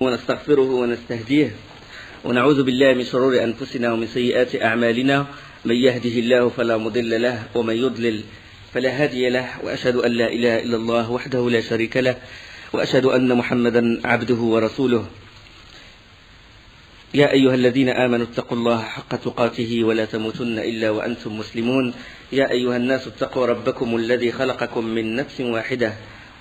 ونستغفره ونستهديه ونعوذ بالله من شرور أنفسنا ومن سيئات أعمالنا من يهده الله فلا مضل له ومن يضلل فلا هادي له وأشهد أن لا إله إلا الله وحده لا شريك له وأشهد أن محمدا عبده ورسوله يا أيها الذين آمنوا اتقوا الله حق تقاته ولا تموتن إلا وأنتم مسلمون يا أيها الناس اتقوا ربكم الذي خلقكم من نفس واحدة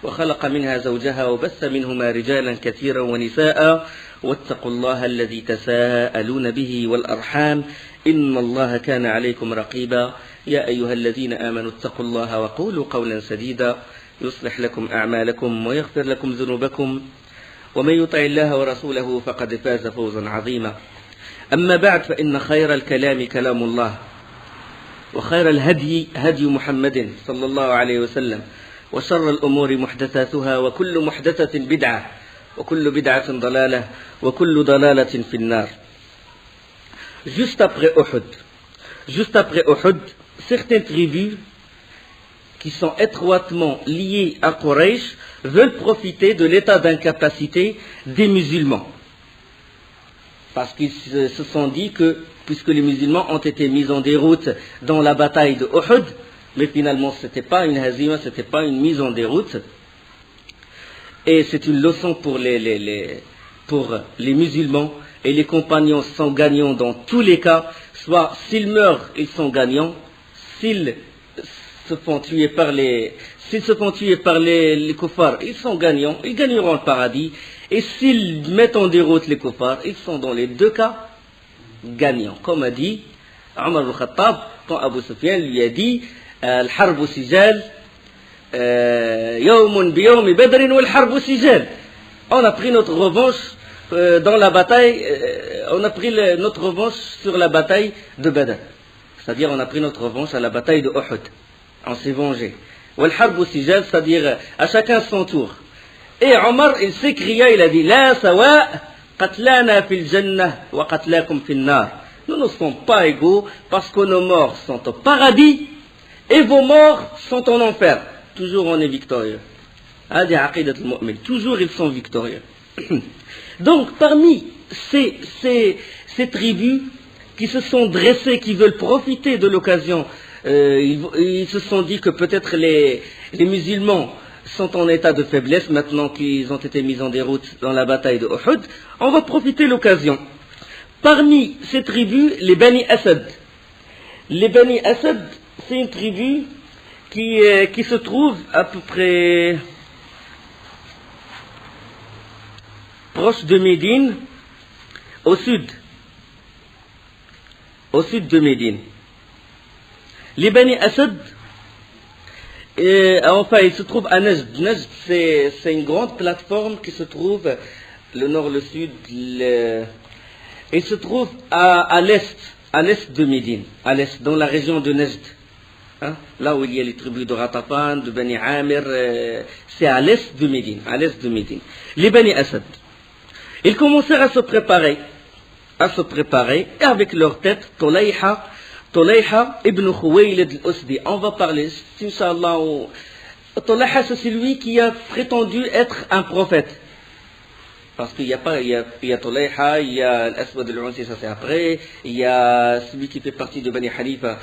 وخلق منها زوجها وبث منهما رجالا كثيرا ونساء واتقوا الله الذي تساءلون به والأرحام إن الله كان عليكم رقيبا يا أيها الذين آمنوا اتقوا الله وقولوا قولا سديدا يصلح لكم أعمالكم ويغفر لكم ذنوبكم ومن يطع الله ورسوله فقد فاز فوزا عظيما أما بعد فإن خير الكلام كلام الله وخير الهدي هدي محمد صلى الله عليه وسلم وشر الأمور محدثاتها وكل محدثة بدعة وكل بدعة ضلالة وكل ضلالة في النار. Juste après Uhud, certaines tribus qui sont étroitement liées à Quraysh veulent profiter de l'état d'incapacité des musulmans. Parce qu'ils se sont dit que, puisque les musulmans ont été mis en déroute dans la bataille de Uhud, mais finalement ce n'était pas une hazima, ce n'était pas une mise en déroute, et c'est une leçon pour les musulmans, et les compagnons sont gagnants dans tous les cas, soit s'ils meurent, ils sont gagnants, s'ils se font tuer par les kuffars, ils sont gagnants, ils gagneront le paradis, et s'ils mettent en déroute les kuffars, ils sont dans les deux cas gagnants. Comme a dit Omar al-Khattab, quand Abu Sufyan lui a dit الحرب سجال يوم بيوم بدر والحرب سجال. On a pris notre revanche dans la bataille, on a pris notre revanche sur la bataille de Badr. C'est-à-dire on a pris notre revanche à la bataille de Uhud. On s'est vengé. والحرب سجال, c'est-à-dire à chacun son tour. Et Omar, il s'écria, il a dit لا سواء قتلانا في الجنة وقتلاكم في النار. Nous ne sommes pas égaux parce que nos morts sont au paradis et vos morts sont en enfer. Toujours on est victorieux. Toujours ils sont victorieux. Donc parmi ces tribus qui se sont dressées, qui veulent profiter de l'occasion, ils se sont dit que peut-être les musulmans sont en état de faiblesse maintenant qu'ils ont été mis en déroute dans la bataille de Uhud. On va profiter de l'occasion. Parmi ces tribus, les Bani Asad. Les Bani Asad, c'est une tribu qui se trouve à peu près proche de Médine, au sud de Médine. Les Bani Asad, enfin, ils se trouvent à Najd. Najd, c'est une grande plateforme qui se trouve le nord, le sud, il se trouve à l'est de Médine, à l'est, dans la région de Najd. Hein? Là où il y a les tribus de Ratafan, de Bani Amir, c'est à l'est de Médine, Les Bani Asad. Ils commencèrent à se préparer, et avec leur tête, Tolayha ibn Khuwaylid al-Usdi. On va parler, Inch'Allah, Tolayha, c'est celui qui a prétendu être un prophète. Parce qu'il y a Tolayha, il y a l'Aswad al-Unsi, ça c'est après, il y a celui qui fait partie de Bani Hanifa,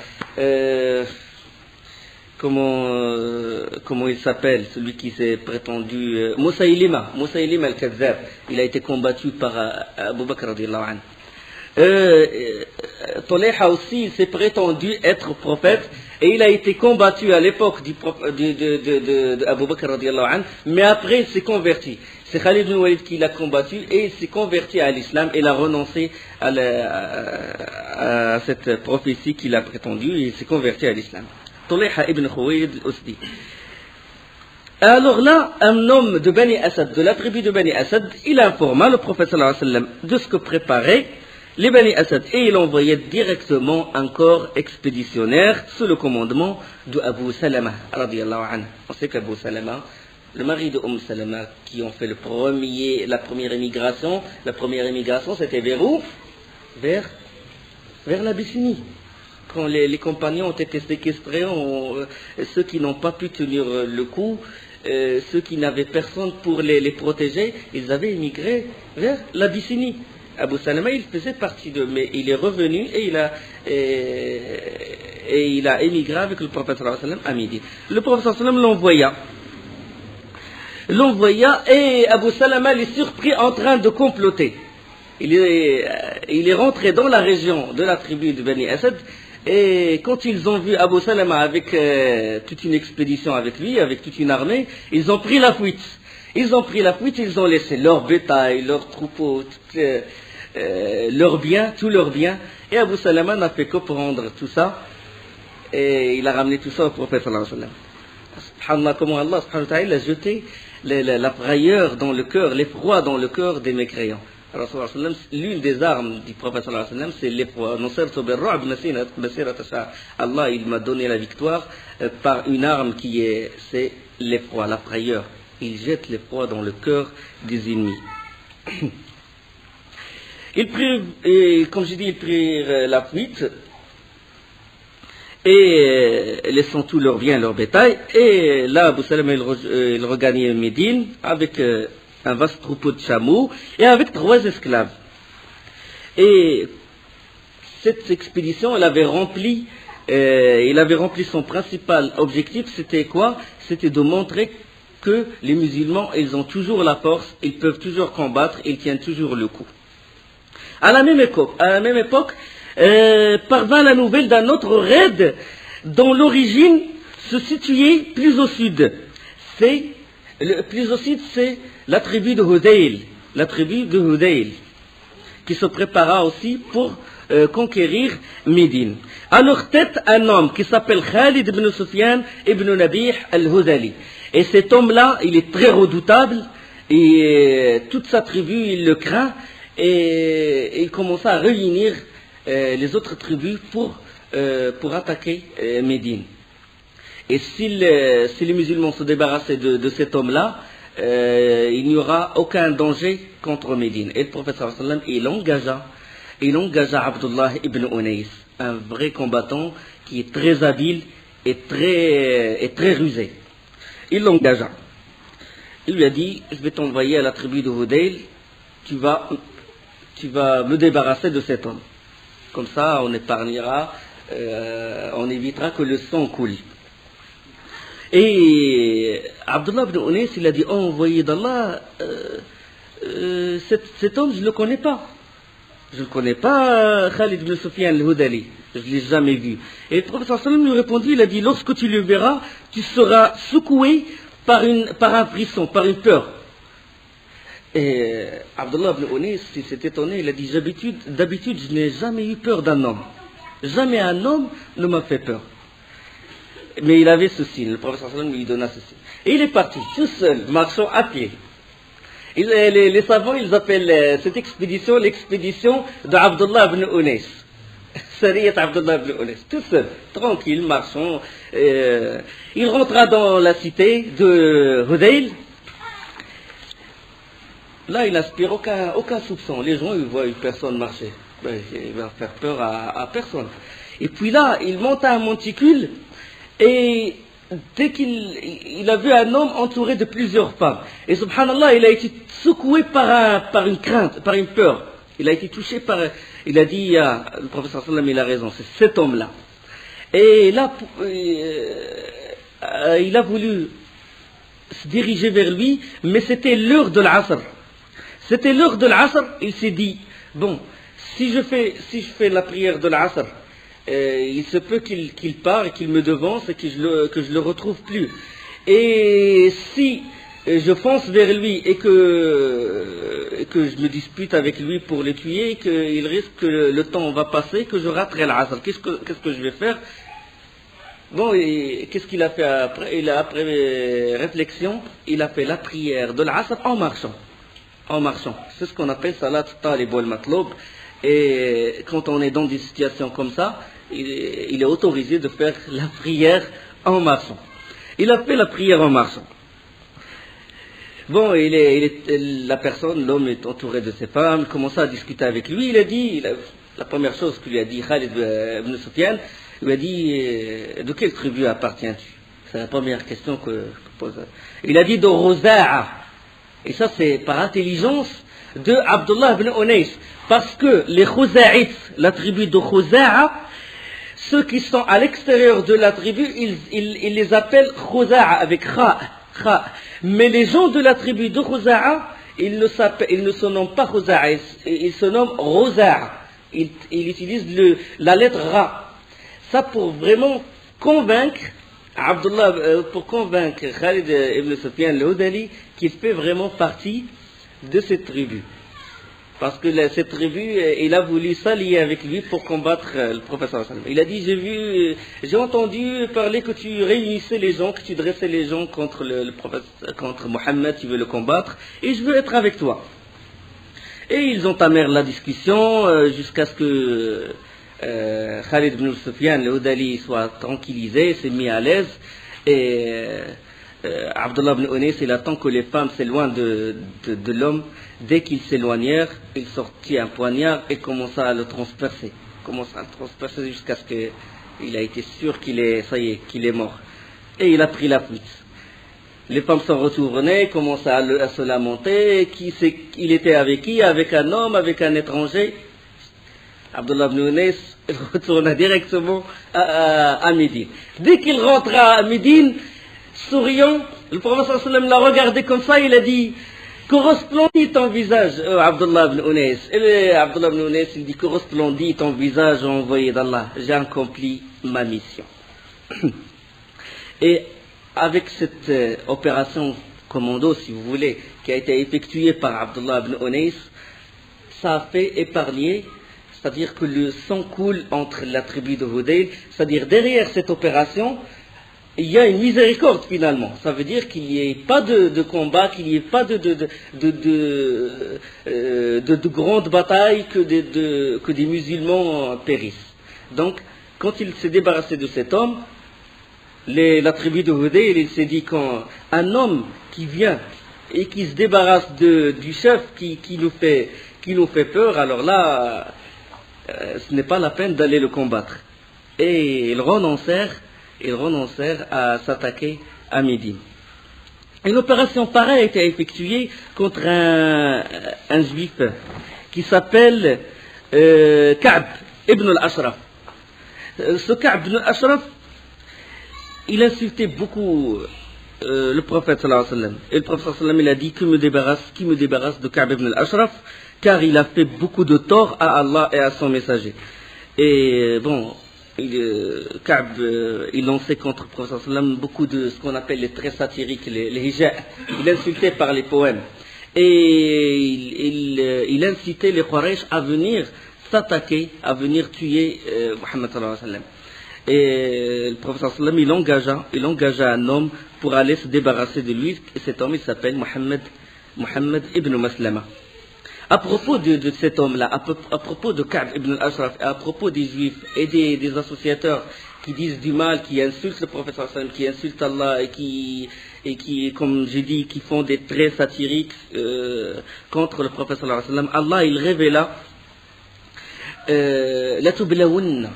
comment il s'appelle, celui qui s'est prétendu, Musaylima al-Kazzab, il a été combattu par Abu Bakr radiyallahu anhu. Tolayha aussi s'est prétendu être prophète et il a été combattu à l'époque de Abu Bakr radiyallahu anhu, mais après il s'est converti. C'est Khalid ibn Walid qui l'a combattu et il s'est converti à l'islam. Il a renoncé à cette prophétie qu'il a prétendue et il s'est converti à l'islam. Tolayha ibn Khuwaylid al-Usdi. Alors là, un homme de Bani Asad, de la tribu de Bani Asad, il informa le prophète sallallahu alayhi wa sallam de ce que préparaient les Bani Asad et il envoyait directement un corps expéditionnaire sous le commandement de Abu Salama radiyallahu anhu. On sait qu'Abu Salama, le mari de Salama, qui ont fait la première émigration c'était vers où? Vers l'Abyssinie. Quand les compagnons ont été séquestrés, ceux qui n'ont pas pu tenir le coup, ceux qui n'avaient personne pour les protéger, ils avaient émigré vers l'Abyssinie. Abu Salama, il faisait partie d'eux, mais il est revenu et il a émigré avec le prophète sallallahu alayhi wa sallam à Médine. Le prophète sallallahu alayhi wa sallam l'envoya et Abu Salama est surpris en train de comploter. Il est rentré dans la région de la tribu de Bani Asad et quand ils ont vu Abu Salama avec toute une expédition avec lui, avec toute une armée, ils ont pris la fuite. Ils ont laissé leur bétail, leurs troupeaux, leurs biens, tous leurs biens. Et Abu Salama n'a fait que prendre tout ça et il a ramené tout ça au prophète sallallahu alayhi wa sallam. Subhanallah, comment Allah subhanahu wa ta'ala a jeté la frayeur dans le cœur, l'effroi dans le cœur des mécréants. Alors, l'une des armes du prophète sallallahu alayhi wa sallam, c'est l'effroi. Allah, il m'a donné la victoire par une arme c'est l'effroi, la frayeur. Il jette l'effroi dans le cœur des ennemis. Ils prirent, comme j'ai dit, ils prirent la fuite et laissant tous leurs biens, leur bétail. Et là, Abu Salama, il regagnait Médine avec un vaste troupeau de chameaux et avec 3 esclaves. Et cette expédition, il avait rempli son principal objectif, c'était quoi? C'était de montrer que les musulmans, ils ont toujours la force, ils peuvent toujours combattre, ils tiennent toujours le coup. À la même époque, parvint la nouvelle d'un autre raid dont l'origine se situait plus au sud. Plus au sud, c'est la tribu de Hudayl, qui se prépara aussi pour conquérir Médine. À leur tête, un homme qui s'appelle Khalid ibn Sufyan ibn Nabih al-Hudali. Et cet homme-là, il est très redoutable, et toute sa tribu, il le craint, et il commença à réunir les autres tribus pour attaquer Médine. Et si les musulmans se débarrassaient de cet homme-là, il n'y aura aucun danger contre Médine. Et le prophète sallallahu alayhi wa sallam, il engagea Abdullah ibn Unais, un vrai combattant qui est très habile et très rusé. Il l'engagea. Il lui a dit, je vais t'envoyer à la tribu de Hudayl, tu vas me débarrasser de cet homme. Comme ça, on épargnera, on évitera que le sang coule. Et Abdullah ibn Unais, il a dit, oh, envoyé d'Allah, cet homme, je ne le connais pas. Je ne connais pas Khalid ibn Sufyan al-Hudali. Je ne l'ai jamais vu. Et le prophète sallallahu alayhi wa sallam lui répondit, il a dit, lorsque tu le verras, tu seras secoué par un frisson, par une peur. Et Abdullah ibn Unais, il s'est étonné, il a dit, d'habitude, je n'ai jamais eu peur d'un homme. Jamais un homme ne m'a fait peur. Mais il avait ce signe, le prophète sallallahu alayhi wa sallam lui donna ce signe. Et il est parti, tout seul, marchant à pied. Les savants, ils appellent cette expédition l'expédition d'Abdullah ibn Unais. Sariyat Abdullah ibn Unais, tout seul, tranquille, marchant. Il rentra dans la cité de Hudayl. Là, il n'inspire aucun soupçon. Les gens, ils voient une personne marcher. Il va faire peur à personne. Et puis là, il monte à un monticule et dès qu'il a vu un homme entouré de plusieurs femmes. Et subhanallah, il a été secoué par une crainte, par une peur. Il a été touché par... Il a dit, le professeur sallam, il a raison, c'est cet homme-là. Et là, il a voulu se diriger vers lui, mais c'était l'heure de l'Asr. C'était l'heure de l'Asr, il s'est dit, bon, si je fais la prière de l'Asr, il se peut qu'il part et qu'il me devance et que je le retrouve plus. Et si je fonce vers lui et que je me dispute avec lui pour le tuer, qu'il risque que le temps va passer, que je raterai l'Asr, qu'est-ce que je vais faire? Bon, et qu'est-ce qu'il a fait après? Après réflexion, il a fait la prière de l'Asr en marchant. C'est ce qu'on appelle salat talib wal matloub. Et quand on est dans des situations comme ça, il est autorisé de faire la prière en marchant. Il a fait la prière en marchant. Bon, la personne, l'homme est entouré de ses femmes, il commence à discuter avec lui. La première chose qu'il lui a dit, Khalid ibn Sufyan, il lui a dit, de quelle tribu appartiens-tu? C'est la première question que pose. Il a dit de Roza'a. Et ça, c'est par intelligence de Abdullah ibn Unais. Parce que les Khuza'it, la tribu de Khuza'a, ceux qui sont à l'extérieur de la tribu, ils les appellent Khuza'a avec Kha. Mais les gens de la tribu de Khuza'a, ils ne se nomment pas Khuza'a, ils se nomment Roza'a. Ils utilisent la lettre Ra. Ça pour vraiment convaincre pour convaincre Khalid ibn Sufyan al-Hudali qu'il fait vraiment partie de cette tribu. Parce que cette tribu, il a voulu s'allier avec lui pour combattre le prophète sallallahu alayhi wa sallam. Il a dit, j'ai entendu parler que tu réunissais les gens, que tu dressais les gens contre le prophète, contre Mohammed, tu veux le combattre, et je veux être avec toi. Et ils entamèrent la discussion jusqu'à ce que Khalid ibn Sufyan al-Hudali soit tranquillisé, s'est mis à l'aise, et Abdullah ibn Unais, il attend que les femmes s'éloignent de l'homme. Dès qu'ils s'éloignèrent, il sortit un poignard et commença à le transpercer. Jusqu'à ce qu'il a été sûr qu'il est mort. Et il a pris la fuite. Les femmes sont retournées, commençaient à se lamenter. Il était avec qui? Avec un homme, avec un étranger. Abdullah ibn Unais retourna directement à Médine. Dès qu'il rentra à Médine, souriant, le prophète sallallahu alayhi wa sallam l'a regardé comme ça, il a dit, correspondit ton visage, Abdullah ibn Unais. Et Abdullah ibn Unais, il dit, correspondit ton visage, envoyé d'Allah, j'ai accompli ma mission. Et avec cette opération commando, si vous voulez, qui a été effectuée par Abdullah ibn Unais, ça a fait épargner, c'est-à-dire que le sang coule entre la tribu de Hudayl, c'est-à-dire derrière cette opération, il y a une miséricorde finalement. Ça veut dire qu'il n'y ait pas de combat, qu'il n'y ait pas de grandes batailles, que des musulmans périssent. Donc, quand il s'est débarrassé de cet homme, la tribu de Hudayl, il s'est dit, quand un homme qui vient et qui se débarrasse du chef qui nous fait peur, alors là, ce n'est pas la peine d'aller le combattre. Et ils renoncèrent à s'attaquer à Médine. Une opération pareille a été effectuée contre un juif qui s'appelle Ka'b ibn al-Ashraf. Ce Ka'b ibn al-Ashraf, il insultait beaucoup le prophète sallallahu alayhi wa sallam. Et le prophète sallallahu alayhi wa sallam, il a dit, qui me débarrasse de Ka'b ibn al-Ashraf, car il a fait beaucoup de tort à Allah et à son messager. Et bon, Ka'b, il lançait contre le prophète sallallahu alayhi wa sallam beaucoup de ce qu'on appelle les traits satiriques, les hija'. Il insultait par les poèmes. Et il incitait les Quraysh à venir s'attaquer, à venir tuer Muhammad sallallahu alayhi wa sallam. Et le prophète sallallahu alayhi wa sallam, il engagea un homme pour aller se débarrasser de lui. Et cet homme, il s'appelle Muhammad ibn Maslama. À propos de cet homme-là, à propos de Ka'b ibn al-Ashraf, à propos des juifs et des associateurs qui disent du mal, qui insultent le prophète sallallahu alayhi wa sallam, qui insultent Allah et qui, comme j'ai dit, qui font des traits satiriques contre le prophète sallallahu alayhi wa sallam, Allah, il révéla la tublawunna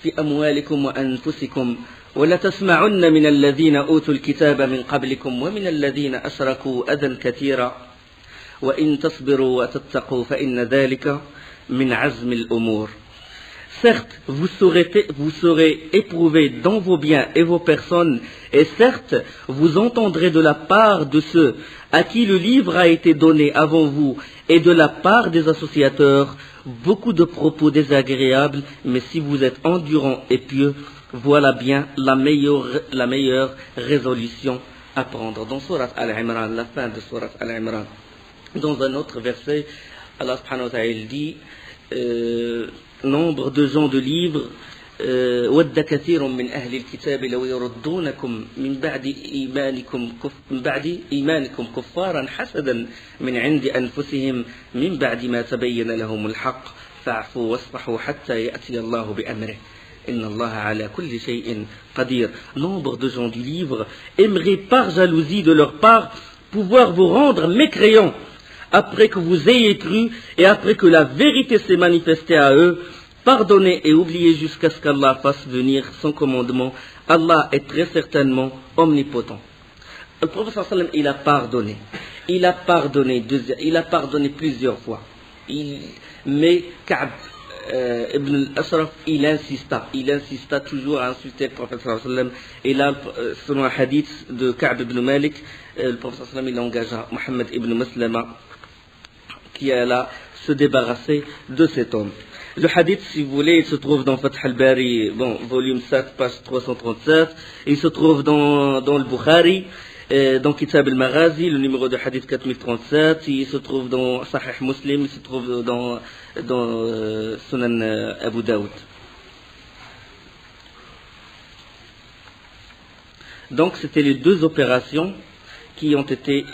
fi amwalikum wa anfusikum wa la tasma'unna min alladhina utul kitaba min qablikum wa min alladhina ashraku adan kathira wa in tasbiru wa tattaqu fa inna dhalika min azmi al-umur. Certes, vous serez éprouvés dans vos biens et vos personnes, et certes, vous entendrez de la part de ceux à qui le livre a été donné avant vous, et de la part des associateurs, beaucoup de propos désagréables, mais si vous êtes endurants et pieux, voilà bien la meilleure résolution à prendre. Dans Surat Al-Imran, la fin de Surat Al-Imran, dans un autre verset, Allah subhanahu wa ta'ala dit nombre de gens de livres ود كثير من أهل الكتاب لو يردونكم من بعد إيمانكم كفارا حسدا من عند أنفسهم من بعد ما تبين لهم الحق فاعفوا واصفحوا حتى يأتي الله بأمره إن الله على كل شيء قدير. Nombre de gens du livre aimeraient par jalousie de leur part pouvoir vous rendre mécréants après que vous ayez cru et après que la vérité s'est manifestée à eux. pardonner et oublier jusqu'à ce qu'Allah fasse venir son commandement. Allah est très certainement omnipotent. Le prophète sallallahu alayhi wa sallam, il a pardonné. Il a pardonné plusieurs fois. Mais Ka'b ibn al-Ashraf, il insista toujours à insulter le prophète sallallahu alayhi wa sallam. Et là, selon un hadith de Ka'b ibn Malik, le prophète sallallahu alayhi wa sallam, il engagea Mohammed ibn Maslama qui alla se débarrasser de cet homme. Le hadith, si vous voulez, il se trouve dans Fath al-Bari, volume 7, page 337. Il se trouve dans le Bukhari, dans Kitab al-Maghazi, le numéro de hadith 4037. Il se trouve dans Sahih Muslim, il se trouve dans Sunan Abu Daoud. Donc, c'était les deux opérations qui ont été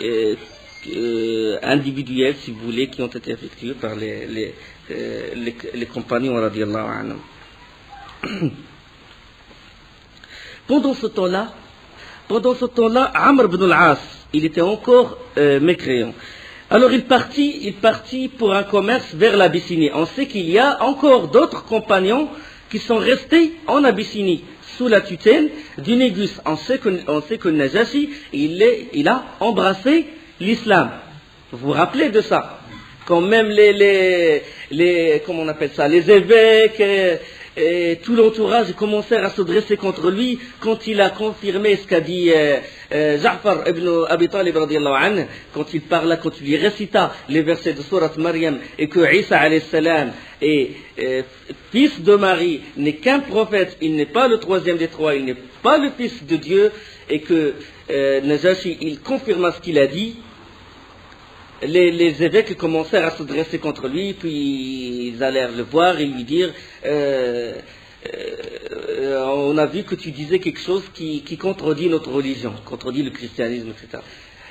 individuelles, si vous voulez, qui ont été effectuées par les compagnons radiyallahu anhum. Pendant ce temps-là, Amr ibn al-As, il était encore mécréant. Alors il partit pour un commerce vers l'Abyssinie. On sait qu'il y a encore d'autres compagnons qui sont restés en Abyssinie sous la tutelle du Négus. On sait que Najashi, il a embrassé l'islam. Vous vous rappelez de ça? Quand même comment on appelle ça, les évêques et tout l'entourage commencèrent à se dresser contre lui quand il a confirmé ce qu'a dit Ja'far ibn Abi Talib radiyallahu anhu, quand il lui récita les versets de Surat Maryam et que Isa alayhi salam est fils de Marie, n'est qu'un prophète, il n'est pas le troisième des trois, il n'est pas le fils de Dieu, et que Najashi, il confirma ce qu'il a dit. Les évêques commencèrent à se dresser contre lui, puis ils allèrent le voir et lui dire on a vu que tu disais quelque chose qui contredit notre religion, contredit le christianisme, etc.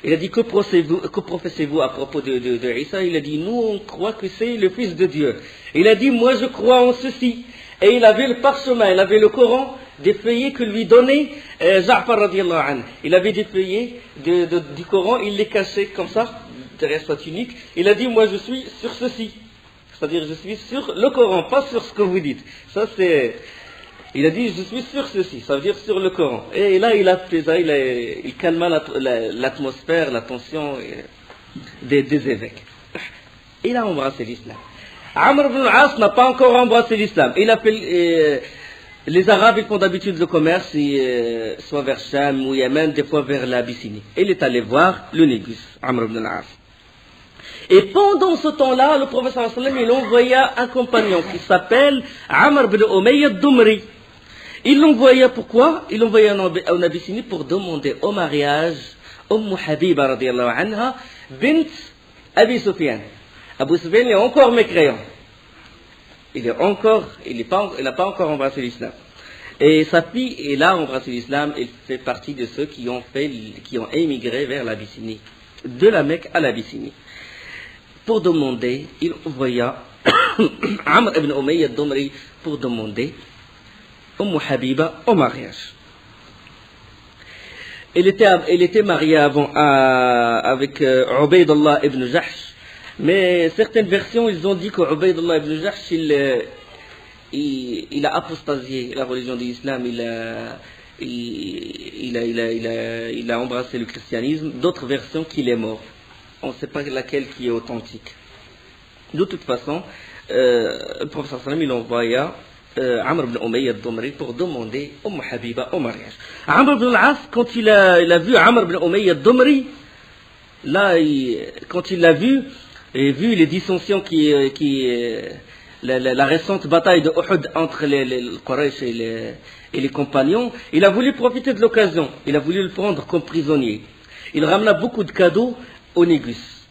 Il a dit que professez-vous à propos de Isa? Il a dit nous on croit que c'est le fils de Dieu. Il a dit moi je crois en ceci. Et il avait le parchemin, il avait le Coran, des feuillets que lui donnait Ja'far radiyallahu anhu. Il avait des feuillets du Coran, il les cachait comme ça derrière sa tunique. Il a dit moi je suis sur ceci, c'est-à-dire je suis sur le Coran, pas sur ce que vous dites. Ça c'est, il a dit je suis sur ceci, ça veut dire sur le Coran. Et là il a fait ça, il calma l'atmosphère, la tension des évêques. Il a embrassé l'islam. Amr ibn al-As n'a pas encore embrassé l'islam. Il a fait les Arabes, ils font d'habitude le commerce, soit vers Cham ou Yémen, des fois vers l'Abyssinie. Il est allé voir le Négus, Amr ibn al-As. Et pendant ce temps-là, le prophète sallallahu alayhi wa sallam, il envoya un compagnon qui s'appelle Amr ibn Umayya ad-Dumri. Il l'envoya pourquoi? Il l'envoya en Abyssinie pour demander au mariage Habiba radiyallahu anha, bint Abi Sufyan. Abu Sufyan est encore mécréant. Il n'a pas encore embrassé l'islam. Et sa fille, elle a embrassé l'islam, elle fait partie de ceux qui ont émigré vers l'Abyssinie, de la Mecque à l'Abyssinie. Pour demander, il envoya Amr ibn Umayya ad-Dumri pour demander Habiba au mariage. Elle était mariée avant avec Ubaydullah ibn Jahsh, mais certaines versions, ils ont dit que Ubaydullah ibn Jahsh, il a apostasié la religion de l'islam, il a embrassé le christianisme. D'autres versions qu'il est mort. On ne sait pas laquelle qui est authentique. De toute façon, le prophète sallallahu alayhi wa sallam, il envoya Amr ibn Umayya ad-Dumri pour demander Habiba au mariage. Amr ibn al-As, quand il a vu Amr ibn Umayya ad-Dumri, là, quand il l'a vu, et vu les dissensions la récente bataille de Uhud entre les Quraysh et les compagnons, il a voulu profiter de l'occasion. Il a voulu le prendre comme prisonnier. Il ramena beaucoup de cadeaux au Négus.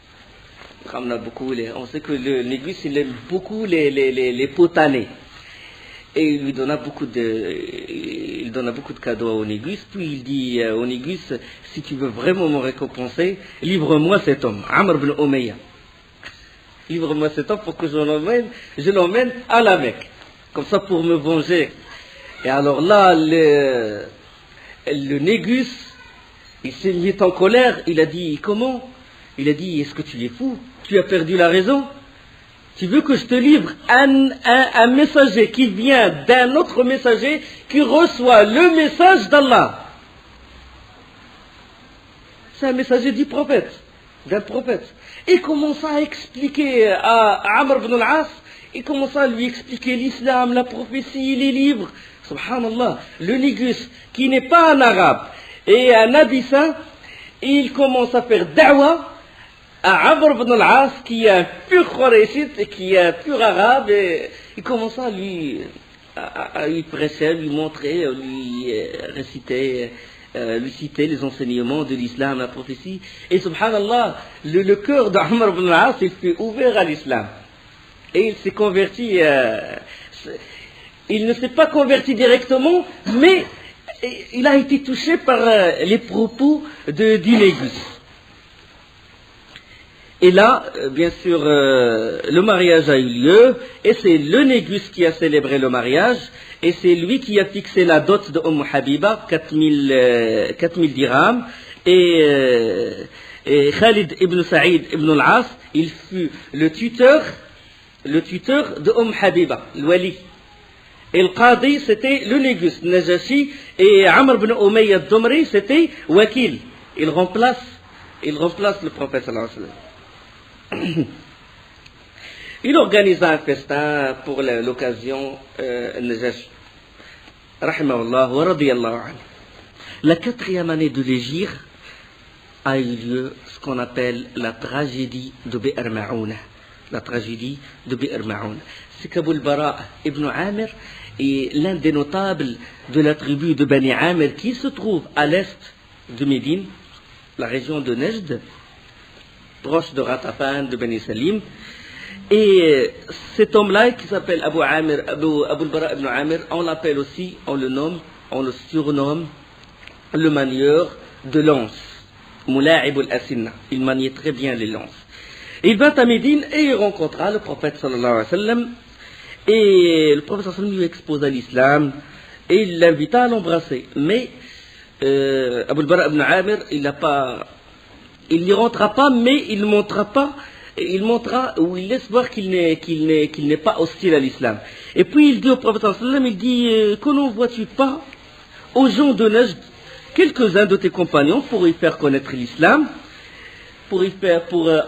On sait que le Négus, il aime beaucoup les potanés. Et il lui donna beaucoup de cadeaux au Négus. Puis il dit au Négus, si tu veux vraiment me récompenser, livre-moi cet homme, Amr ibn Umayya. Livre-moi cet homme pour que je l'emmène à la Mecque. Comme ça pour me venger. Et alors là, le Négus, il s'est mis en colère. Il a dit, comment? Il a dit, est-ce que tu es fou? Tu as perdu la raison? Tu veux que je te livre un messager qui vient d'un autre messager qui reçoit le message d'Allah. C'est un messager du prophète, d'un prophète. Et il commence à expliquer à Amr ibn al-As, il commence à lui expliquer l'islam, la prophétie, les livres. Subhanallah, le négus qui n'est pas un arabe et un abyssin, il commence à faire da'wa à Amr ibn al-As qui est un pur Qurayshite et qui est un pur arabe, et il commence à lui prêcher, à lui montrer, à lui réciter, lui citer les enseignements de l'islam, la prophétie. Et subhanallah, le cœur d'Amr ibn al-As il fut ouvert à l'islam. Et il s'est converti, il ne s'est pas converti directement, mais il a été touché par les propos du négus. Et là, bien sûr, le mariage a eu lieu, et c'est le négus qui a célébré le mariage, et c'est lui qui a fixé la dot de Habiba, 4000 dirhams, et Khalid ibn Saïd ibn al-As, il fut le tuteur de Habiba, le wali. Et le qadi, c'était le négus, Najashi, et Amr ibn Umayya al-Dumri, c'était Wakil. Il remplace le prophète sallallahu alayhi wa sallam. Il organisa un festin pour l'occasion, Najashi. Rahimahullah wa radiyallahu anhu. La 4e année de l'hégire a eu lieu ce qu'on appelle la tragédie de Bi'r Ma'ouna. La tragédie de Bi'r Ma'ouna. C'est qu'Abul Bara ibn Amir est l'un des notables de la tribu de Bani Amir qui se trouve à l'est de Médine, la région de Nejd, proche de Ratafan, de Bani Salim. Et cet homme-là, qui s'appelle Abul Bara ibn Amir, on l'appelle aussi, on le surnomme le manieur de lance. Mula'ib al-Asinna. Il maniait très bien les lances. Il vint à Médine et il rencontra le prophète sallallahu alayhi wa sallam. Et le prophète sallallahu alayhi wa sallam lui exposa l'islam et il l'invita à l'embrasser. Mais Abul Bara ibn Amir, il n'y rentra pas, mais il montra ou il laisse voir qu'il n'est pas hostile à l'islam. Et puis il dit au prophète sallallahu alayhi wa sallam, il dit, que n'en vois-tu pas aux gens de Najd, quelques-uns de tes compagnons pour y faire connaître l'islam, pour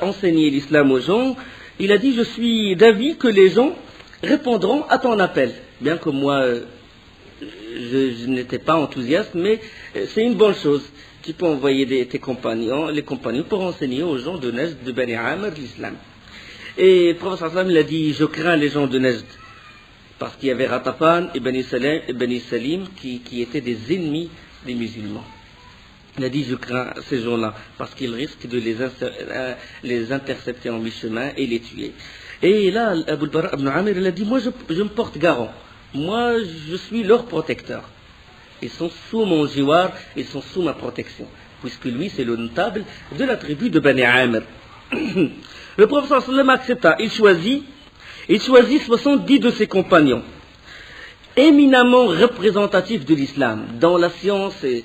enseigner l'islam aux gens. Il a dit, je suis d'avis que les gens répondront à ton appel. Bien que moi, je n'étais pas enthousiaste, mais c'est une bonne chose. Tu peux envoyer les compagnons pour enseigner aux gens de Najd, de Bani Amr, l'islam. Et le prophète sallallahu alayhi wa sallam, il a dit, je crains les gens de Najd, parce qu'il y avait Ratafan et Bani Salim qui étaient des ennemis des musulmans. Il a dit, je crains ces gens-là, parce qu'ils risquent de les intercepter en mi-chemin et les tuer. Et là, Abul Bara ibn Amir, il a dit, moi je me porte garant. Moi, je suis leur protecteur. Ils sont sous mon jiwar, ils sont sous ma protection. Puisque lui, c'est le notable de la tribu de Bani Amir. Le prophète sallallahu alayhi wa sallam accepta. Il choisit 70 de ses compagnons, éminemment représentatifs de l'islam. Dans la science, c'est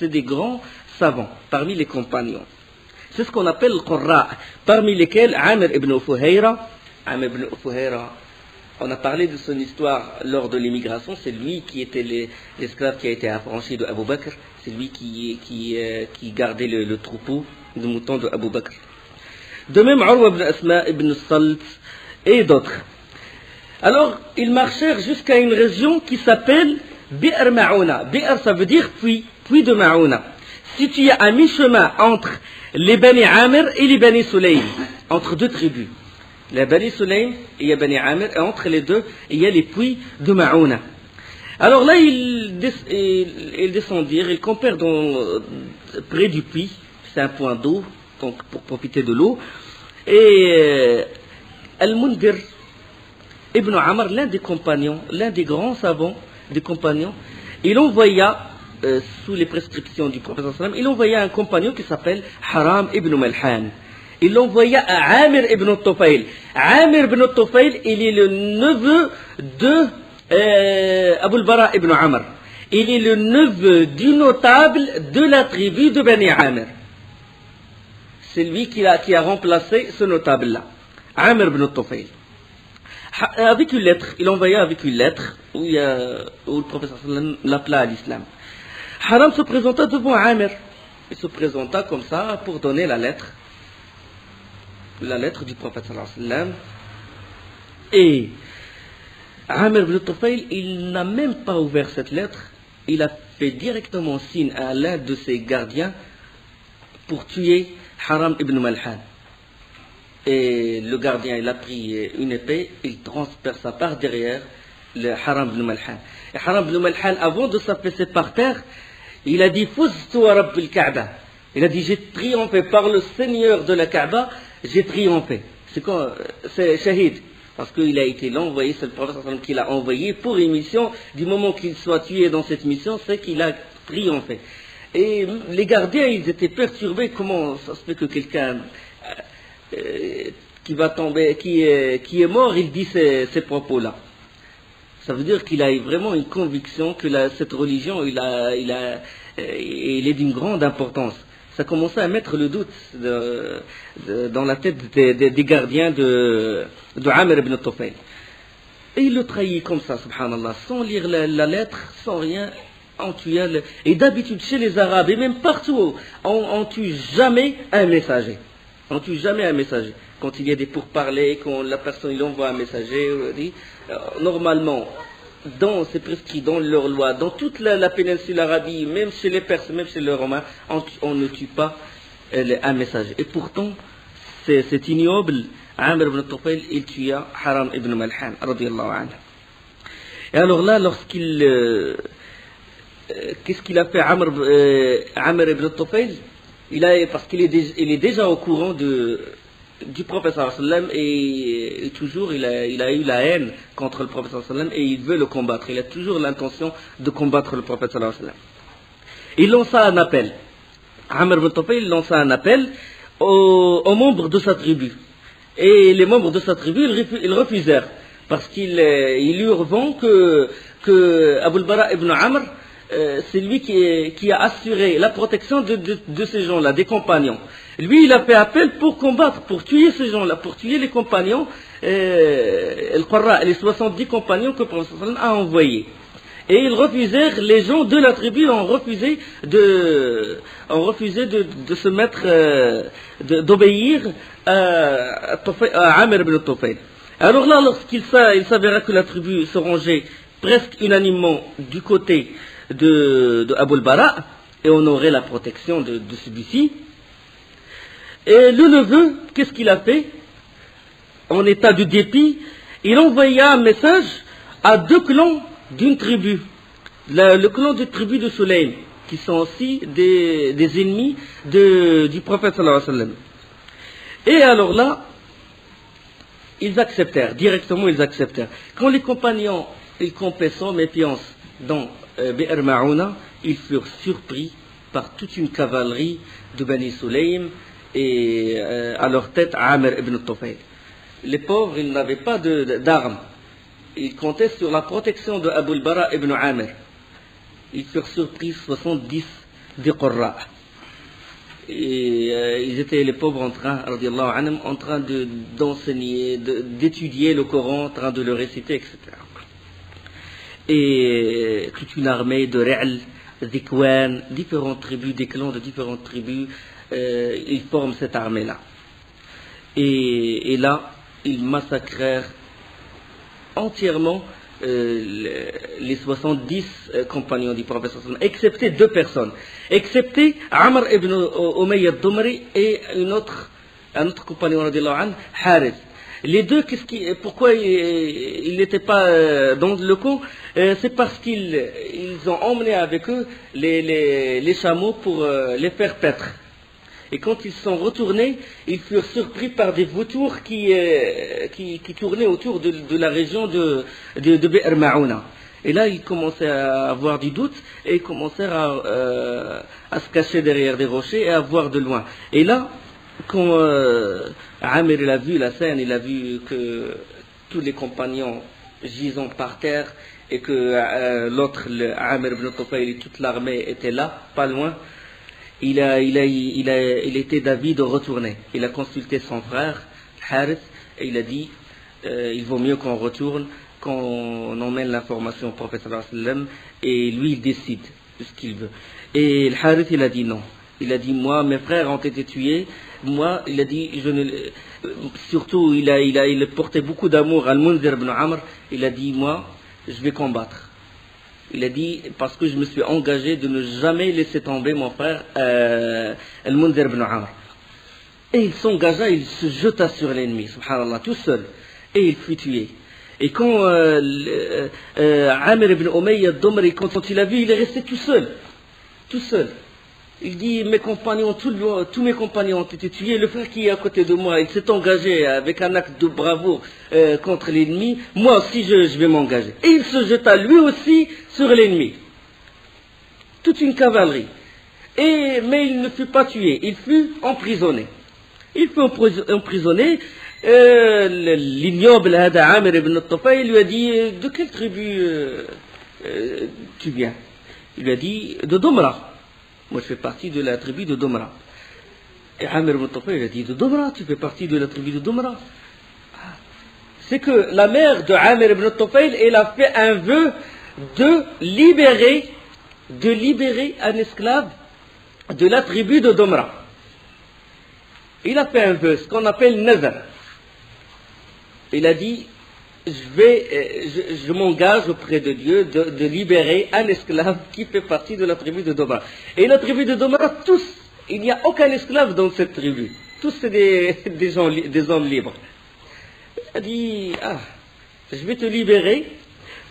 des grands savants parmi les compagnons. C'est ce qu'on appelle le Qurra, parmi lesquels Amir ibn Fuhayra. Amir ibn Fuhayra, on a parlé de son histoire lors de l'immigration. C'est lui qui était l'esclave qui a été affranchi de Abu Bakr. C'est lui qui gardait le troupeau de moutons de Abu Bakr. De même, Urwa ibn Asma ibn Salt et d'autres. Alors, ils marchèrent jusqu'à une région qui s'appelle Bi'r Ma'ouna. Bi'r, ça veut dire puits de Ma'ouna. Situé à mi-chemin entre les Bani Amir et les Bani Sulaym, entre deux tribus. Les Bani Sulaym et les Bani Amir, et entre les deux, il y a les puits de Ma'ouna. Alors là, ils descendirent, ils campèrent près du puits, c'est un point d'eau, donc pour profiter de l'eau. Et Al-Mundir Ibn Amr, l'un des compagnons, l'un des grands savants des compagnons, il envoya, sous les prescriptions du prophète sallallahu alayhi wa sallam, il envoya un compagnon qui s'appelle Haram ibn Malhan. Il l'envoya à Amir ibn Tufayl. Amir ibn Tufayl, il est le neveu de Abul Bara ibn Amr. Il est le neveu du notable de la tribu de Bani Amir. C'est lui qui a remplacé ce notable-là. Amr ibn Tufayl. Avec une lettre, il envoya avec une lettre où le professeur sallam l'appela à l'islam. Haram se présenta devant Amr. Il se présenta comme ça pour donner la lettre du prophète sallam. Et Amr ibn Tufayl, il n'a même pas ouvert cette lettre. Il a fait directement signe à l'un de ses gardiens pour tuer Haram ibn Malhan. Et le gardien, il a pris une épée, il transperça par derrière le Haram ibn Malhan. Et Haram ibn Malhan, avant de s'affaisser par terre, il a dit Fuztu wa Rabbil Kaaba. Il a dit j'ai triomphé par le Seigneur de la Kaaba, j'ai triomphé. C'est shahid. Parce qu'il a été l'envoyé, c'est le prophète qui l'a envoyé pour une mission. Du moment qu'il soit tué dans cette mission, c'est qu'il a triomphé. Et les gardiens, ils étaient perturbés. Comment ça se fait que quelqu'un qui va tomber, qui est mort, il dit ces propos-là. Ça veut dire qu'il a vraiment une conviction que cette religion, il est d'une grande importance. Ça commençait à mettre le doute dans la tête des gardiens de Amr ibn Tufayl. Et il le trahit comme ça, subhanallah, sans lire la lettre, sans rien. Et d'habitude, chez les Arabes, et même partout, on tue jamais un messager. On tue jamais un messager. Quand il y a des pourparlers, quand la personne il envoie un messager, normalement, c'est prescrit dans leur loi, dans toute la péninsule arabe, même chez les Perses, même chez les Romains, on ne tue pas un messager. Et pourtant, c'est ignoble. Amr ibn Tufayl, il tua Haram ibn Malhan, radiyallahu anhu. Et alors là, qu'est-ce qu'il a fait Amr ibn Tufayl? Parce qu'il est déjà au courant du prophète sallam et toujours il a eu la haine contre le prophète sallam et il veut le combattre. Il a toujours l'intention de combattre le prophète sallam. Il lança un appel. Amr ibn Tufayl lança un appel aux membres de sa tribu. Et les membres de sa tribu, ils refusèrent. Parce qu'il lui revend que Abu al-Bara ibn Amr, c'est lui qui a assuré la protection de ces gens-là, des compagnons. Lui, il a fait appel pour combattre, pour tuer ces gens-là, pour tuer les compagnons, les 70 compagnons que le prophète a envoyés. Et ils refusèrent, les gens de la tribu ont refusé de se mettre, d'obéir à Amr ibn Tufayl. Alors là, lorsqu'il s'avéra que la tribu se rangeait presque unanimement du côté de Abu al-Bara, et on aurait la protection de celui-ci, et le neveu, qu'est-ce qu'il a fait? En état de dépit, il envoya un message à 2 clans d'une tribu, le clan de tribu de Sulaym, qui sont aussi des ennemis du prophète sallallahu alayhi wa sallam. Et alors là, ils acceptèrent, directement ils acceptèrent. Quand les compagnons, ils campaient sans méfiance dans Bi'r Ma'ouna, ils furent surpris par toute une cavalerie de Bani Sulaym et à leur tête Amr ibn Tufayl. Les pauvres, ils n'avaient pas d'armes. Ils comptaient sur la protection de Abu al-Bara ibn Amr. Ils furent surpris 70 des Qurra. Et ils étaient les pauvres en train d'enseigner, d'étudier le Coran, en train de le réciter, etc. Et toute une armée de Ra'l, d'Ikwan, différentes tribus, des clans de différentes tribus, ils forment cette armée-là. Et là, ils massacrèrent entièrement les 70 compagnons du prophète, excepté 2 personnes, excepté Amr ibn Umayya al-Dumri et un autre compagnon, Harith. Les deux, pourquoi ils n'étaient pas dans le camp? C'est parce qu'ils ont emmené avec eux les chameaux pour les faire paître. Et quand ils sont retournés, ils furent surpris par des vautours qui tournaient autour de la région de Bi'r Ma'ouna. Et là, ils commençaient à avoir du doute et ils commencèrent à se cacher derrière des rochers et à voir de loin. Et là, quand Amir il a vu la scène, il a vu que tous les compagnons gisant par terre et que l'autre, Amir ibn Tufayl et toute l'armée étaient là, pas loin, il était d'avis de retourner. Il a consulté son frère, Harith, et il a dit il vaut mieux qu'on retourne, qu'on emmène l'information au prophète sallallahu alayhi wa sallam, et lui il décide de ce qu'il veut. Et le Harith il a dit non. Il a dit moi mes frères ont été tués, moi il a dit je ne surtout il portait beaucoup d'amour à Al-Munzir ibn Amr, il a dit moi je vais combattre. Il a dit parce que je me suis engagé de ne jamais laisser tomber mon frère Al-Munzir ibn Amr. Et il s'engagea, il se jeta sur l'ennemi, subhanallah, tout seul, et il fut tué. Et quand Amir ibn Umayya al-Dumri, quand il a vu, il est resté tout seul. Tout seul. Il dit, mes compagnons, tous mes compagnons ont été tués. Le frère qui est à côté de moi, il s'est engagé avec un acte de bravoure contre l'ennemi. Moi aussi, je vais m'engager. Et il se jeta lui aussi sur l'ennemi. Toute une cavalerie. Mais il ne fut pas tué, il fut emprisonné. Il fut emprisonné. L'ignoble Amir ibn Tufayl lui a dit, de quelle tribu tu viens? Il lui a dit, de Domra. Moi je fais partie de la tribu de Domra. Et Amir ibn Tufayl a dit, de Domra, tu fais partie de la tribu de Domra. C'est que la mère de Amir ibn Tufayl, elle a fait un vœu de libérer un esclave de la tribu de Domra. Il a fait un vœu, ce qu'on appelle nazar. Il a dit, je m'engage auprès de Dieu de libérer un esclave qui fait partie de la tribu de Domra. Et la tribu de Domra, tous, il n'y a aucun esclave dans cette tribu. Tous c'est des hommes libres. Il a dit, je vais te libérer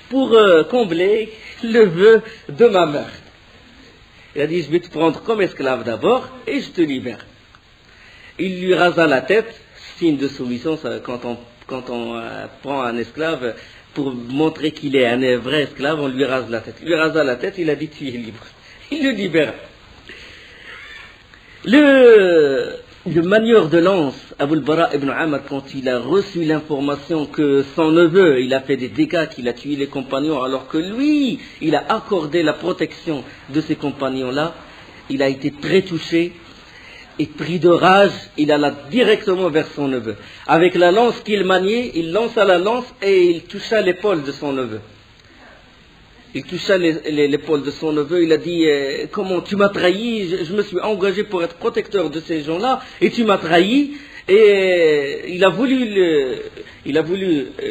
pour combler le vœu de ma mère. Il a dit, je vais te prendre comme esclave d'abord et je te libère. Il lui rasa la tête, signe de soumission, quand on prend un esclave, pour montrer qu'il est un vrai esclave, on lui rase la tête. Il lui rasa la tête, il a dit tu es libre. Il le libère. Le manieur de lance, Abu al-Bara ibn Amr, quand il a reçu l'information que son neveu, il a fait des dégâts, qu'il a tué les compagnons, alors que lui, il a accordé la protection de ces compagnons-là, il a été très touché. Et pris de rage, il alla directement vers son neveu. Avec la lance qu'il maniait, il lança la lance et il toucha l'épaule de son neveu. Il toucha l'épaule de son neveu, il a dit comment tu m'as trahi, je me suis engagé pour être protecteur de ces gens-là et tu m'as trahi. Et il a voulu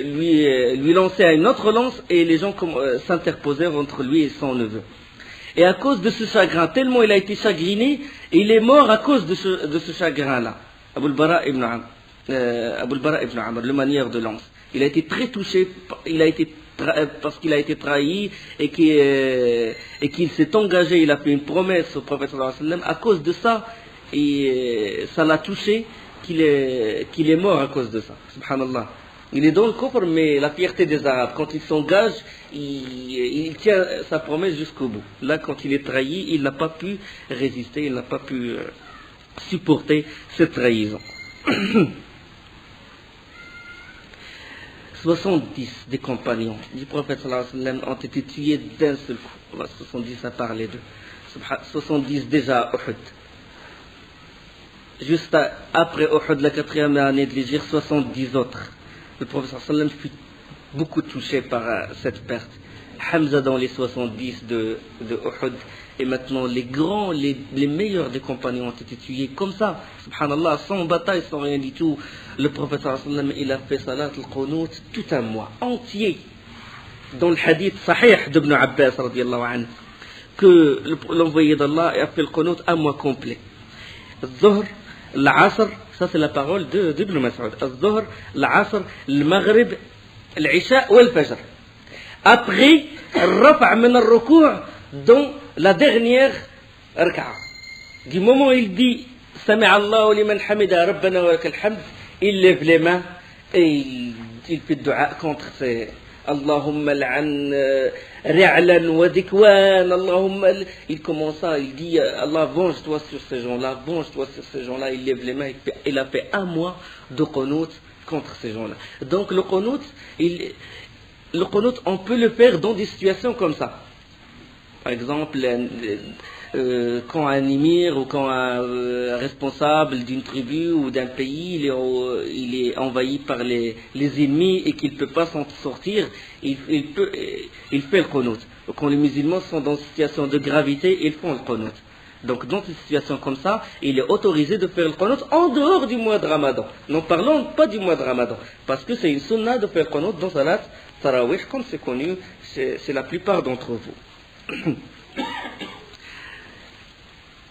lui lancer une autre lance et les gens s'interposèrent entre lui et son neveu. Et à cause de ce chagrin, tellement il a été chagriné, il est mort à cause de ce chagrin-là. Abu al-Bara ibn Amr, le manière de lance. Il a été très touché, parce qu'il a été trahi et qu'il s'est engagé, il a fait une promesse au prophète sallallahu alayhi wa sallam. À cause de ça, et ça l'a touché qu'il est mort à cause de ça. Subhanallah. Il est dans le kufr, mais la fierté des Arabes, quand il s'engage, il tient sa promesse jusqu'au bout. Là, quand il est trahi, il n'a pas pu résister, il n'a pas pu supporter cette trahison. 70 des compagnons du prophète sallallahu alayhi wa sallam ont été tués d'un seul coup. 70 à part les deux. 70 déjà à Uhud. Juste après Uhud, la 4e année de l'Hégire, 70 autres. Le prophète sallallahu alayhi wa sallam fut beaucoup touché par cette perte. Hamza dans les 70 de Uhud, et maintenant les meilleurs des compagnons ont été tués comme ça, subhanallah, sans bataille, sans rien du tout. Le prophète sallallahu alayhi wa sallam, il a fait salat al-qunut tout un mois entier. Dans le hadith sahih d'Ibn Abbas radiyallahu anhu, que l'envoyé d'Allah a fait le qunut un mois complet. Al-Zuhr, l'Asr, ça c'est la parole d'Ibn Mas'ud. Al-Zuhr, l'Asr, le Maghrib, l'Isha ou al-Fajr. Après, Rafa' min al-Ruku' dans la dernière raka'a. Du moment où il dit Sami'a Allahu liman hamida rabbana wa lakal hamd, il lève les mains et il fait dua contre ces Allahumma l'an ri'lan wa dikwan, Allahumma. Il commence à, il dit Allah, venge-toi sur ces gens-là, venge-toi sur ces gens-là. Il lève les mains, il a fait un mois de qunut contre ces gens-là. Donc le qunut, on peut le faire dans des situations comme ça. Par exemple, quand un émir ou quand un responsable d'une tribu ou d'un pays il est envahi par les ennemis et qu'il ne peut pas s'en sortir, il fait le qunut. Quand les musulmans sont dans une situation de gravité, ils font le qunut. Donc dans une situation comme ça, il est autorisé de faire le qunut en dehors du mois de Ramadan. N'en parlons pas du mois de Ramadan, parce que c'est une sunna de faire le qunut dans Salat Tarawih, comme c'est connu chez la plupart d'entre vous.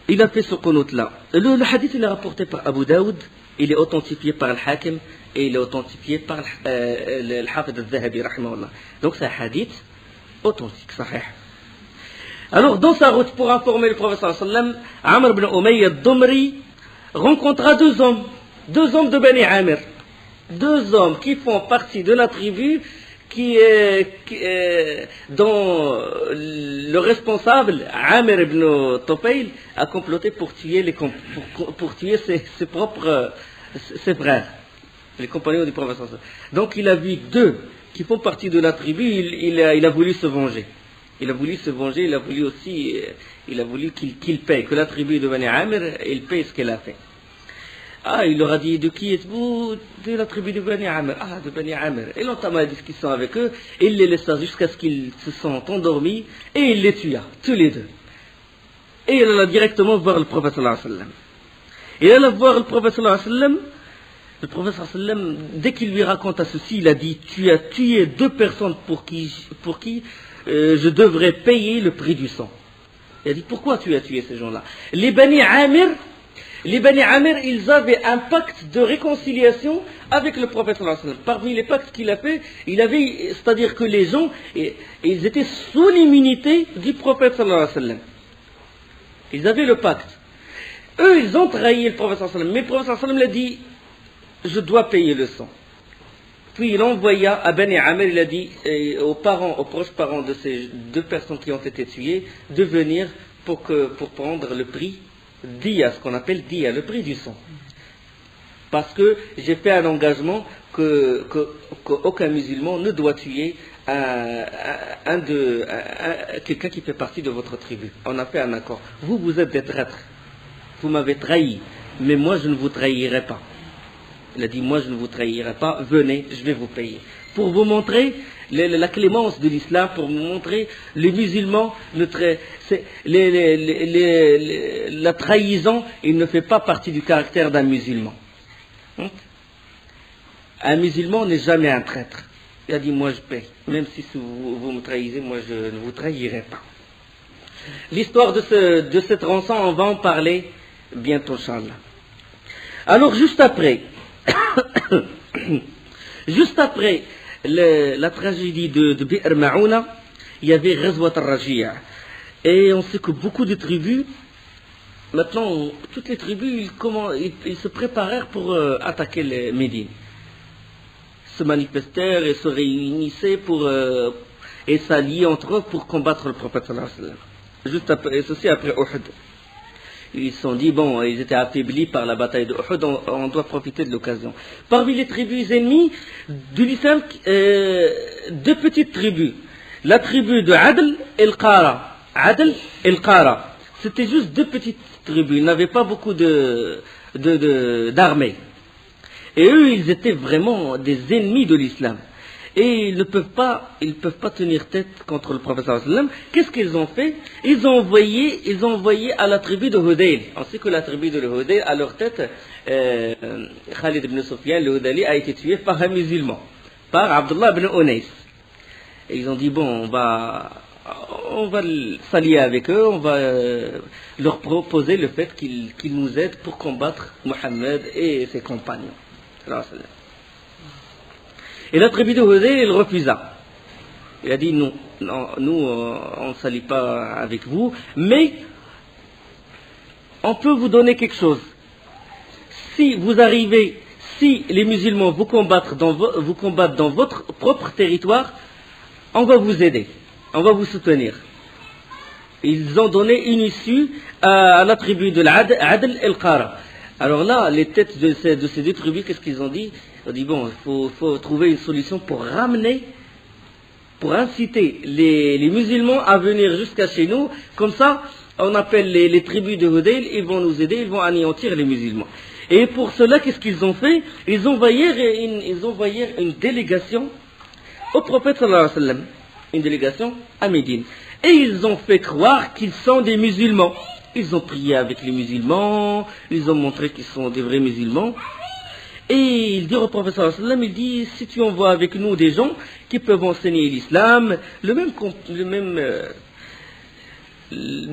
Il a fait ce qunut-là. Le hadith il est rapporté par Abu Daoud, il est authentifié par Al-Hakim et il est authentifié par le Hafid al-Zahabi, rahimahullah. Donc c'est un hadith authentique, sahih. Alors, dans sa route pour informer le prophète sallallahu alayhi wa sallam, Amr ibn Umayya al-Dumri rencontra deux hommes de Bani Amir. Deux hommes qui font partie de la tribu dont le responsable, Amir ibn Tufayl, a comploté pour tuer ses frères, les compagnons du prophète sallallahu alayhi wa sallam. Donc, il a vu deux qui font partie de la tribu, il a voulu se venger. Il a voulu se venger, il a voulu qu'il paye, que la tribu de Bani Amir, il paye ce qu'elle a fait. Ah, il leur a dit, de qui êtes-vous? De la tribu de Bani Amir. Ah, de Bani Amir. Il entama la discussion avec eux, et il les laissa jusqu'à ce qu'ils se sentent endormis, et il les tua, tous les deux. Et il alla directement voir le prophète sallallahu alayhi wa sallam. Il alla voir le prophète sallallahu alayhi wa sallam. Le prophète sallallahu alayhi wa sallam, dès qu'il lui raconta ceci, il a dit, tu as tué deux personnes pour qui je devrais payer le prix du sang. Il a dit, pourquoi tu as tué ces gens-là? Les Bani Amir, ils avaient un pacte de réconciliation avec le prophète sallallahu alayhi wa sallam. Parmi les pactes qu'il a fait, c'est-à-dire que les gens, ils étaient sous l'immunité du prophète sallallahu alayhi wa sallam. Ils avaient le pacte. Eux, ils ont trahi le prophète sallallahu alayhi wa sallam. Mais le prophète sallallahu alayhi wa sallam a dit, je dois payer le sang. Puis il envoya à Bani Amir, il a dit aux proches parents de ces deux personnes qui ont été tuées, de venir pour prendre le prix diya, ce qu'on appelle diya, le prix du sang. Parce que j'ai fait un engagement qu'aucun musulman ne doit tuer quelqu'un qui fait partie de votre tribu. On a fait un accord. Vous êtes des traîtres. Vous m'avez trahi, mais moi je ne vous trahirai pas. Il a dit, moi je ne vous trahirai pas, venez, je vais vous payer. Pour vous montrer la clémence de l'islam, pour vous montrer les musulmans, la trahison, il ne fait pas partie du caractère d'un musulman. Un musulman n'est jamais un traître. Il a dit, moi je paye. Même si vous me trahissez, moi je ne vous trahirai pas. L'histoire de cette rançon, on va en parler bientôt, Inch'Allah. Alors juste après la tragédie de Bi'r Ma'ouna, il y avait Ghazwat al-Raji'a. Et on sait que beaucoup de tribus, maintenant, toutes les tribus, ils se préparèrent pour attaquer les Médine. Se manifestèrent et se réunissaient et s'alliaient entre eux pour combattre le prophète sallallahu alayhi wa sallam. Juste après, et ceci après Uhud. Ils se sont dit, bon, ils étaient affaiblis par la bataille de Uhud, on doit profiter de l'occasion. Parmi les tribus ennemies de l'islam, deux petites tribus. La tribu de Adl et Al-Qara. Adl et Al-Qara. C'était juste deux petites tribus, ils n'avaient pas beaucoup d'armées. Et eux, ils étaient vraiment des ennemis de l'islam. Et ils ne peuvent pas tenir tête contre le prophète sallallahu alayhi wa sallam. Qu'est-ce qu'ils ont fait? Ils ont envoyé à la tribu de Hudayl. On sait que la tribu de Hudayl, à leur tête, Khalid ibn Sufyan, le Hudayli, a été tué par un musulman, par Abdullah ibn Unais. Et ils ont dit, bon, on va s'allier avec eux, on va leur proposer le fait qu'ils nous aident pour combattre Mohammed et ses compagnons. Et la tribu de Hudayl, il refusa. Il a dit, nous, on ne s'allie pas avec vous, mais on peut vous donner quelque chose. Si les musulmans vous combattent dans votre propre territoire, on va vous aider, on va vous soutenir. Ils ont donné une issue à la tribu de l'Adl et Al-Qara. Alors là, les têtes de ces deux tribus, qu'est-ce qu'ils ont dit? Ils ont dit, bon, il faut trouver une solution pour inciter les musulmans à venir jusqu'à chez nous. Comme ça, on appelle les tribus de Hudayl, ils vont nous aider, ils vont anéantir les musulmans. Et pour cela, qu'est-ce qu'ils ont fait? Ils envoyèrent une délégation au prophète sallallahu alayhi wa sallam, une délégation à Médine. Et ils ont fait croire qu'ils sont des musulmans. Ils ont prié avec les musulmans, ils ont montré qu'ils sont des vrais musulmans. Et il dit au prophète sallallahu alayhi wa sallam, il dit, si tu envoies avec nous des gens qui peuvent enseigner l'islam,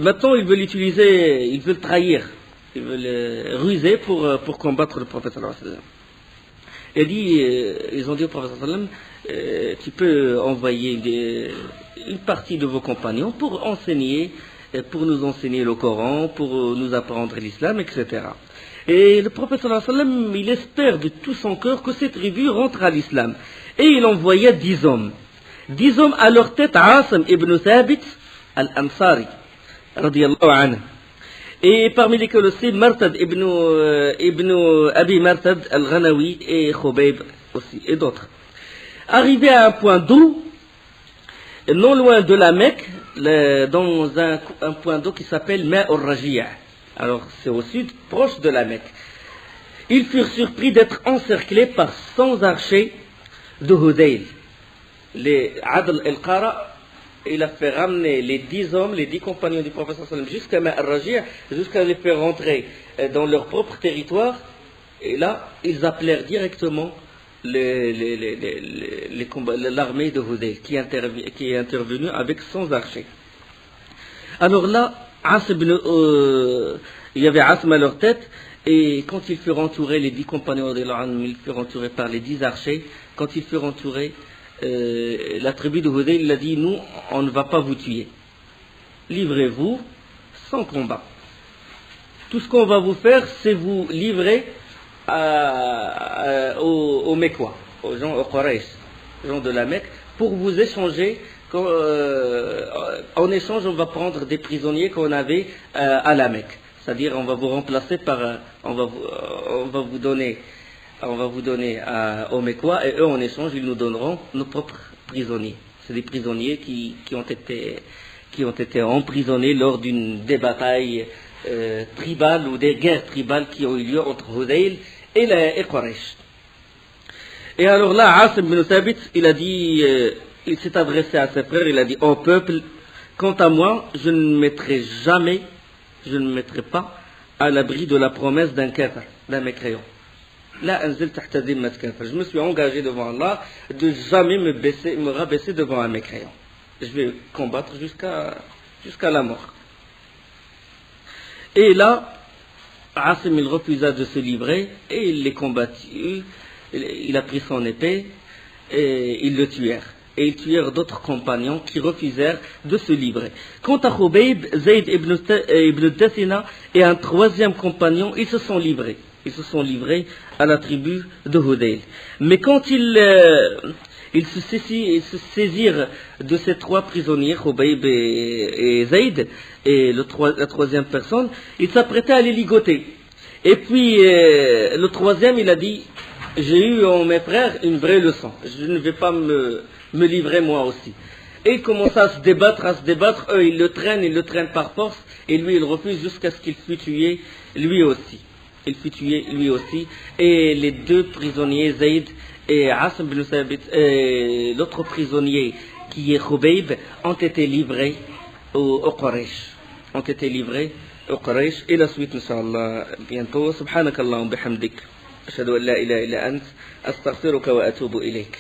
maintenant ils veulent utiliser, ils veulent trahir, ils veulent ruser pour combattre le prophète sallallahu alayhi wa sallam. Il dit, ils ont dit au prophète sallallahu alayhi wa sallam, tu peux envoyer une partie de vos compagnons pour nous enseigner le Coran, pour nous apprendre l'islam, etc. Et le prophète sallallahu alayhi wa sallam, il espère de tout son cœur que cette tribu rentre à l'islam. Et il envoya 10 hommes. 10 hommes à leur tête, Asim ibn Thabit al-Ansari, radiyallahu anhu. Et parmi lesquels aussi Martad ibn Abi Martad al-Ghanawi et Khubayb aussi, et d'autres. Arrivés à un point d'eau, non loin de la Mecque, dans un point d'eau qui s'appelle Ma' al-Raji'a. Alors c'est au sud, proche de la Mecque. Ils furent surpris d'être encerclés par 100 archers de Hudayl. Les Adl el-Qara, il a fait ramener les 10 hommes, les 10 compagnons du prophète sallallahu alayhi wa sallam jusqu'à Ma' al-Raji'a, jusqu'à les faire rentrer dans leur propre territoire. Et là, ils appelèrent directement l'armée de Hudayl qui est intervenue avec 100 archers. Alors là, il y avait Asim à leur tête, et quand ils furent entourés, les 10 compagnons de l'Anne, ils furent entourés par les 10 archers. Quand ils furent entourés, la tribu de Hudayl, il a dit, nous, on ne va pas vous tuer. Livrez-vous sans combat. Tout ce qu'on va vous faire, c'est vous livrer aux Mecquois, aux gens, aux Quraysh, aux gens de la Mecque, pour vous échanger. En échange, on va prendre des prisonniers qu'on avait à la Mecque. C'est-à-dire, on va vous remplacer par, on va vous donner aux Mecquois, et eux, en échange, ils nous donneront nos propres prisonniers. C'est des prisonniers qui ont été emprisonnés lors des batailles tribales ou des guerres tribales qui ont eu lieu entre Hudayl et Quraysh. Et alors là, Asim ibn Thabit, il a dit, il s'est adressé à ses frères, il a dit, ô peuple, quant à moi, je ne me mettrai pas à l'abri de la promesse d'un kafir, d'un mécréant. Là, je me suis engagé devant Allah de jamais me rabaisser devant un mécréant. Je vais combattre jusqu'à la mort. Et là, Asim, il refusa de se livrer et il les combattit. Il a pris son épée et ils le tuèrent. Et ils tuèrent d'autres compagnons qui refusèrent de se livrer. Quant à Khubayb, Zayd ibn Dathina et un troisième compagnon, ils se sont livrés. Ils se sont livrés à la tribu de Hudayl. Mais quand ils se saisirent de ces 3 prisonniers, Khubayb et Zayd, et la troisième personne, ils s'apprêtaient à les ligoter. Et puis le troisième, il a dit, j'ai eu en mes frères une vraie leçon. Je ne vais pas me livrer moi aussi. Et il commença à se débattre. Eux, ils le traînent par force. Et lui, il refuse jusqu'à ce qu'il fût tué lui aussi. Il fut tué lui aussi. Et les 2 prisonniers, Zayd et Asim ibn Thabit, et l'autre prisonnier qui est Khubayb, ont été livrés au Quraysh. Et la suite, Inch'Allah, bientôt. Subhanakallahum bihamdik. أشهد أن لا إله إلا أنت أستغفرك وأتوب إليك